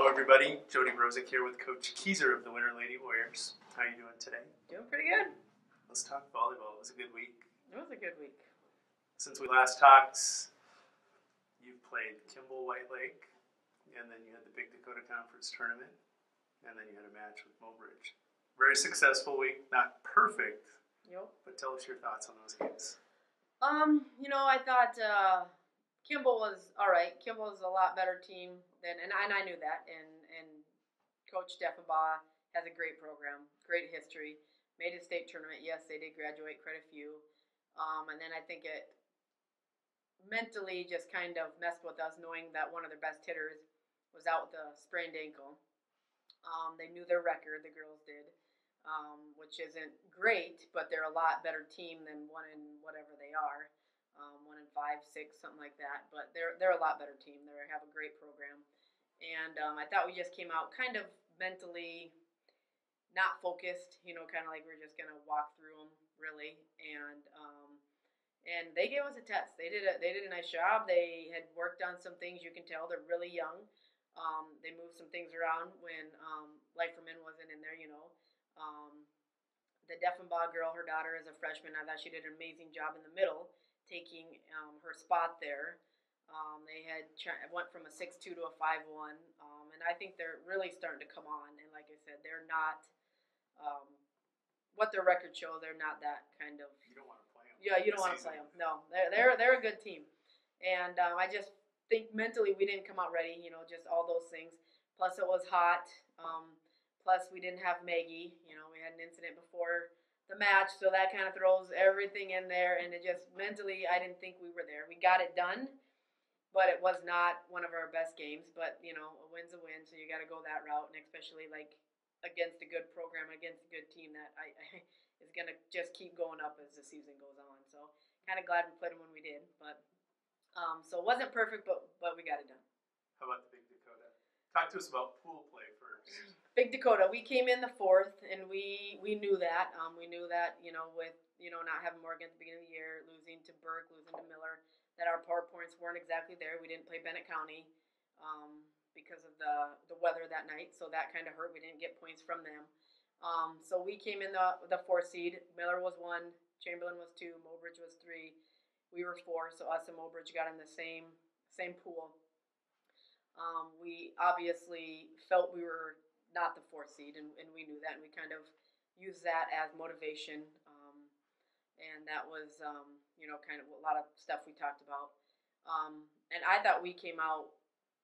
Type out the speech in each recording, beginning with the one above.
Hello, everybody. Jody Brosick here with Coach KEISER of the Winter Lady Warriors. How are you doing today? Doing pretty good. Let's talk volleyball. It was a good week. It was a good week. Since we last talked, you've played Kimball White Lake, and then you had the Big Dakota Conference Tournament, and then you had a match with Mobridge. Very successful week. Not perfect, Yep. but tell us your thoughts on those games. I thought Kimball was all right. Kimball is a lot better team than, and I knew that. And Coach Steffenbaugh has a great program, great history. Made a state tournament. Yes, they did graduate quite a few. And then I think it mentally just kind of messed with us, knowing that one of their best hitters was out with a sprained ankle. They knew their record, the girls did, which isn't great, but they're a lot better team than one in whatever they are. 1 in 5, 6, something like that. But they're a lot better team. They have a great program, and I thought we just came out kind of mentally not focused. Kind of like we're just gonna walk through them really, and they gave us a test. They did a nice job. They had worked on some things. You can tell they're really young. They moved some things around when Leiferman wasn't in there. The Deffenbaugh girl, her daughter is a freshman. I thought she did an amazing job in the middle, taking her spot there. They went from a 6-2 to a 5-1, and I think they're really starting to come on. And like I said, they're not what their record shows. They're not that kind of. You don't want to play them. Yeah, you don't want to play them. No, they're a good team, and I just think mentally we didn't come out ready. Just all those things. Plus it was hot. Plus we didn't have Maggie. We had an incident before the match, so that kind of throws everything in there, and it just mentally I didn't think we were there. We got it done, but it was not one of our best games. But a win's a win, so you got to go that route, and especially like against a good program, against a good team that I is gonna just keep going up as the season goes on. So kind of glad we played them when we did, but so it wasn't perfect, but we got it done. How about the Big Dakota? Talk to us about pool play first. Big Dakota, we came in the fourth, and we knew that. We knew that, with not having Morgan at the beginning of the year, losing to Burke, losing to Miller, that our power points weren't exactly there. We didn't play Bennett County because of the weather that night, so that kind of hurt. We didn't get points from them. So we came in the 4th seed. Miller was 1, Chamberlain was 2, Mobridge was 3. We were 4, so us and Mobridge got in the same pool. We obviously felt we were not the 4th seed, and we knew that, and we kind of used that as motivation, and that was, kind of a lot of stuff we talked about. And I thought we came out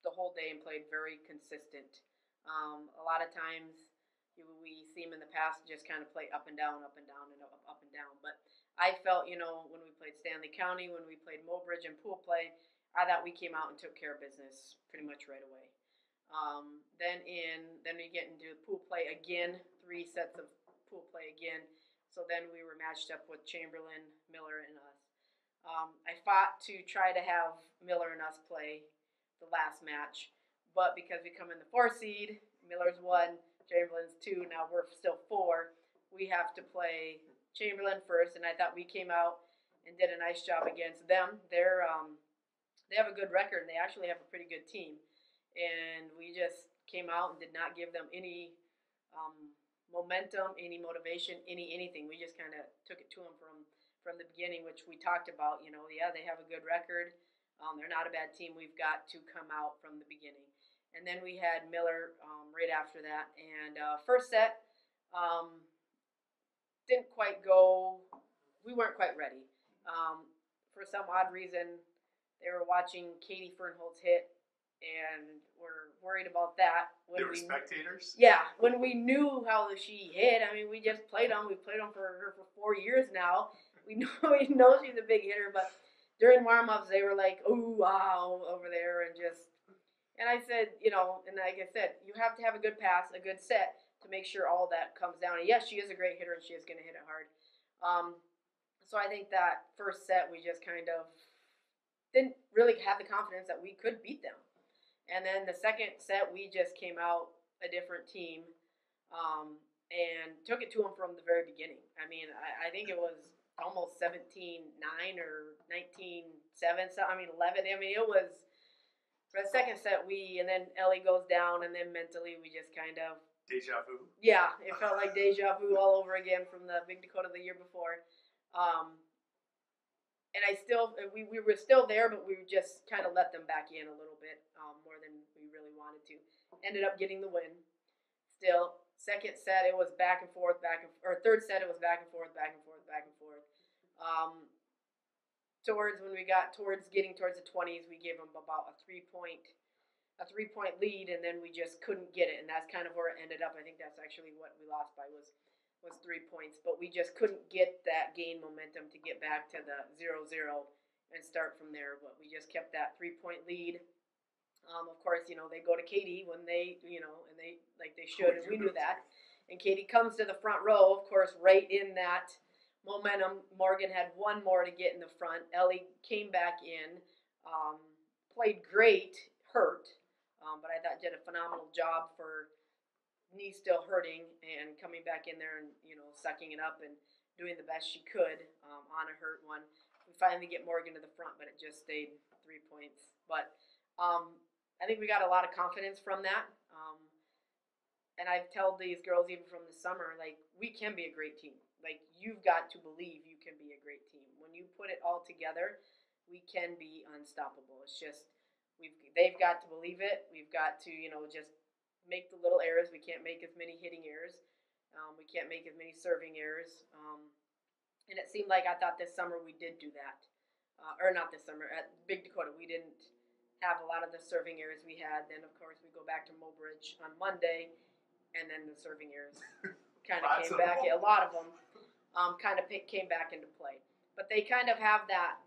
the whole day and played very consistent. A lot of times we seem in the past just kind of play up and down, and up and down. But I felt, when we played Stanley County, when we played Mobridge and pool play, I thought we came out and took care of business pretty much right away. Then we get into pool play again, 3 sets of pool play again. So then we were matched up with Chamberlain, Miller, and us. I fought to try to have Miller and us play the last match, but because we come in the 4th seed, Miller's 1, Chamberlain's 2, now we're still 4, we have to play Chamberlain first, and I thought we came out and did a nice job against them. They have a good record, and they actually have a pretty good team, and we just came out and did not give them any momentum, any motivation, anything. We just kind of took it to them from the beginning, which we talked about. They have a good record. They're not a bad team. We've got to come out from the beginning. And then we had Miller right after that. And first set didn't quite go. We weren't quite ready. For some odd reason, they were watching Katie Fernholtz hit, and were worried about that. They were spectators? Yeah. When we knew how she hit, we just played them. We've played them for her for 4 years now. We know she's a big hitter, but during warm-ups, they were like, "Ooh, wow," over there, and I said, and like I said, you have to have a good pass, a good set to make sure all that comes down. And yes, she is a great hitter, and she is going to hit it hard. So I think that first set, we just kind of didn't really have the confidence that we could beat them. And then the second set, we just came out a different team and took it to them from the very beginning. I think it was almost 17-9 or 19-7. So 11. It was For the second set, and then Ellie goes down, and then mentally we just kind of. Deja vu. Yeah, it felt like deja vu all over again from the Big Dakota the year before. And we were still there, but we just kind of let them back in a little bit more than we really wanted to. Ended up getting the win. Still, second set it was back and forth, or third set it was back and forth. When we got getting towards the 20s, we gave them about a 3-point lead, and then we just couldn't get it, and that's kind of where it ended up. I think that's actually what we lost by was 3 points, but we just couldn't get that gain momentum to get back to the 0-0 and start from there. But we just kept that 3-point lead. Of course, they go to Katie when they, and they like they should, and we knew that. And Katie comes to the front row, of course, right in that momentum. Morgan had one more to get in the front. Ellie came back in, played great, hurt, but I thought did a phenomenal job for knee still hurting and coming back in there and sucking it up and doing the best she could on a hurt one. We finally get Morgan to the front, but it just stayed 3 points. But I think we got a lot of confidence from that. And I've told these girls even from the summer, like, we can be a great team. Like, you've got to believe you can be a great team. When you put it all together, we can be unstoppable. It's just they've got to believe it. We've got to just make the little errors. We can't make as many hitting errors. We can't make as many serving errors. And it seemed like I thought this summer we did do that. Or not this summer. At Big Dakota, we didn't have a lot of the serving errors we had. Then, of course, we go back to Mobridge on Monday, and then the serving errors kind of came back. A lot of them kind of came back into play. But they kind of have that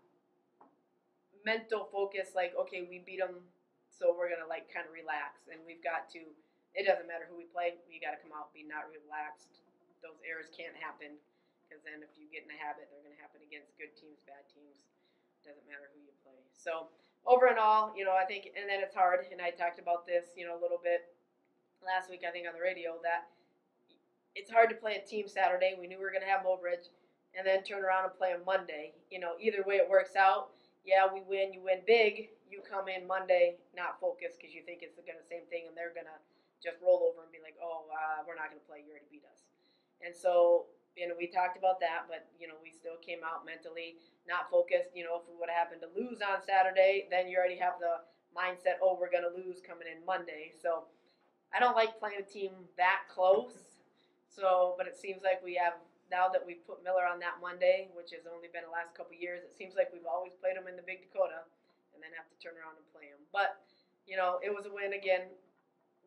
mental focus, like, okay, we beat them, so we're going to, like, kind of relax. And we've got to, it doesn't matter who we play, we got to come out, be not relaxed. Those errors can't happen, because then if you get in a habit, they're going to happen against good teams, bad teams. Doesn't matter who you play. So, over and all, I think, and then it's hard, and I talked about this, a little bit last week, I think, on the radio, that it's hard to play a team Saturday. We knew we were going to have Mobridge, and then turn around and play on Monday. Either way it works out. Yeah, we win, you win big. You come in Monday not focused because you think it's going to the same thing, and they're going to just roll over and be like, oh, we're not going to play. You already beat us. And so, we talked about that, but, we still came out mentally not focused. If we would have happened to lose on Saturday, then you already have the mindset, oh, we're going to lose coming in Monday. So I don't like playing a team that close. So, but it seems like we have, now that we've put Miller on that Monday, which has only been the last couple of years, it seems like we've always played them in the Big Dakota and then have to turn around and play them. But, it was a win again.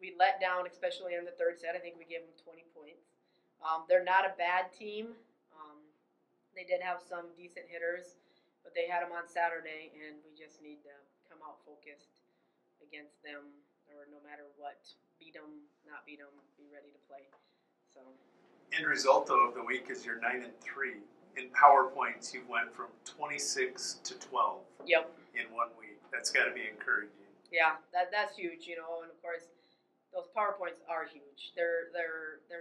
We let down, especially in the third set. I think we gave them 20 points. They're not a bad team. They did have some decent hitters, but they had them on Saturday, and we just need to come out focused against them, or no matter what, beat them, not beat them, be ready to play. So. End result, though, of the week is you're 9-3. In PowerPoints, you went from 26 to 12. Yep. In 1 week. That's got to be encouraging. Yeah, that's huge, and of course, those PowerPoints are huge. They're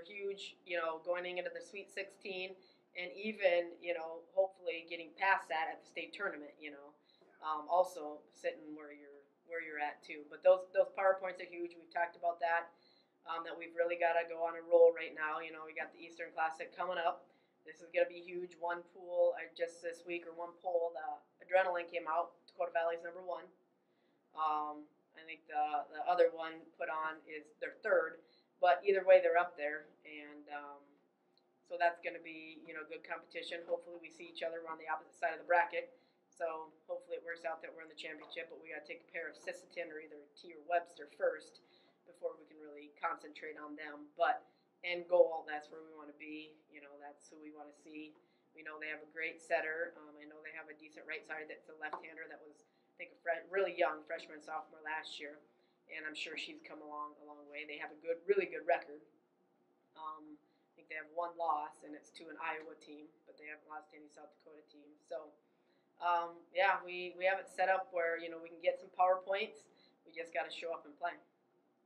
huge, going into the Sweet 16, and even, hopefully getting past that at the state tournament, also sitting where you're at too. But those PowerPoints are huge. We've talked about that. That we've really got to go on a roll right now. We got the Eastern Classic coming up. This is going to be huge. One pool, just this week, or one poll, the Adrenaline came out. Dakota Valley's number 1. I think the other one put on is their 3rd. But either way, they're up there. And so that's going to be, good competition. Hopefully we see each other. We're on the opposite side of the bracket. So hopefully it works out that we're in the championship. But we got to take a pair of Sisseton or either T or Webster first before we can really concentrate on them. But end goal, that's where we want to be. That's who we want to see. We know they have a great setter. I know they have a decent right side that's a left-hander that was, I think, really young, freshman, sophomore last year. And I'm sure she's come along a long way. They have a really good record. I think they have 1 loss, and it's to an Iowa team, but they haven't lost to any South Dakota team. So, yeah, we have it set up where, we can get some PowerPoints. We just got to show up and play.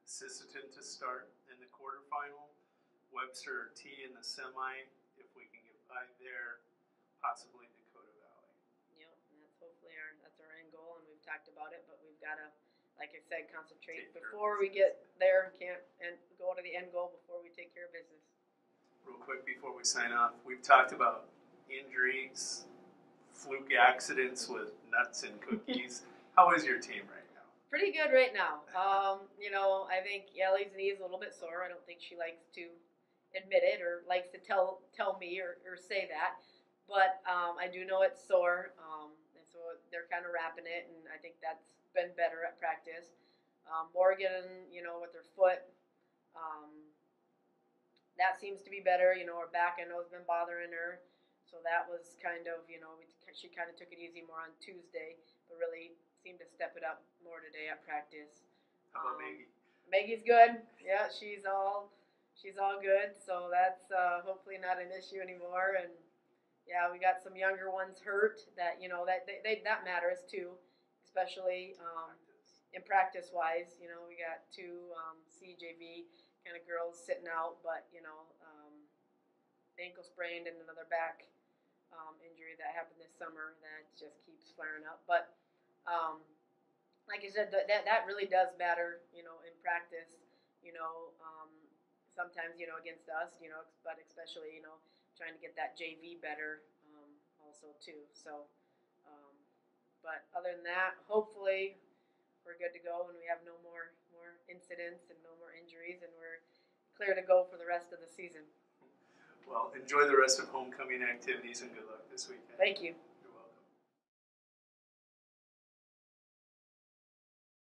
Sisseton to start in the quarterfinal, Webster or T in the semi, if we can get by there, possibly Dakota Valley. Yep, and that's hopefully that's our end goal, and we've talked about it, but we've got to, like I said, concentrate Take care of before we business. get there. Can't and go to the end goal before we take care of business. Real quick before we sign off, we've talked about injuries, fluke accidents with nuts and cookies. How is your team right now? Pretty good right now. I think Ellie's knee is a little bit sore. I don't think she likes to admit it or likes to tell me or say that. But I do know it's sore, and so they're kind of wrapping it, and I think that's been better at practice. Morgan, with her foot, that seems to be better. Her back, I know, has been bothering her, so that was kind of, she kind of took it easy more on Tuesday, but really seemed to step it up more today at practice. How about Maggie? Maggie's good. Yeah, she's all good. So that's hopefully not an issue anymore. And yeah, we got some younger ones hurt that that matters too, especially in practice wise. We got two CJV kind of girls sitting out, but ankle sprained and another back injury that happened this summer that just keeps flaring up. But like I said, that really does matter, in practice, sometimes, against us, but especially, trying to get that JV better also too. So, but other than that, hopefully we're good to go and we have no more incidents and no more injuries and we're clear to go for the rest of the season. Well, enjoy the rest of homecoming activities and good luck this weekend. Thank you.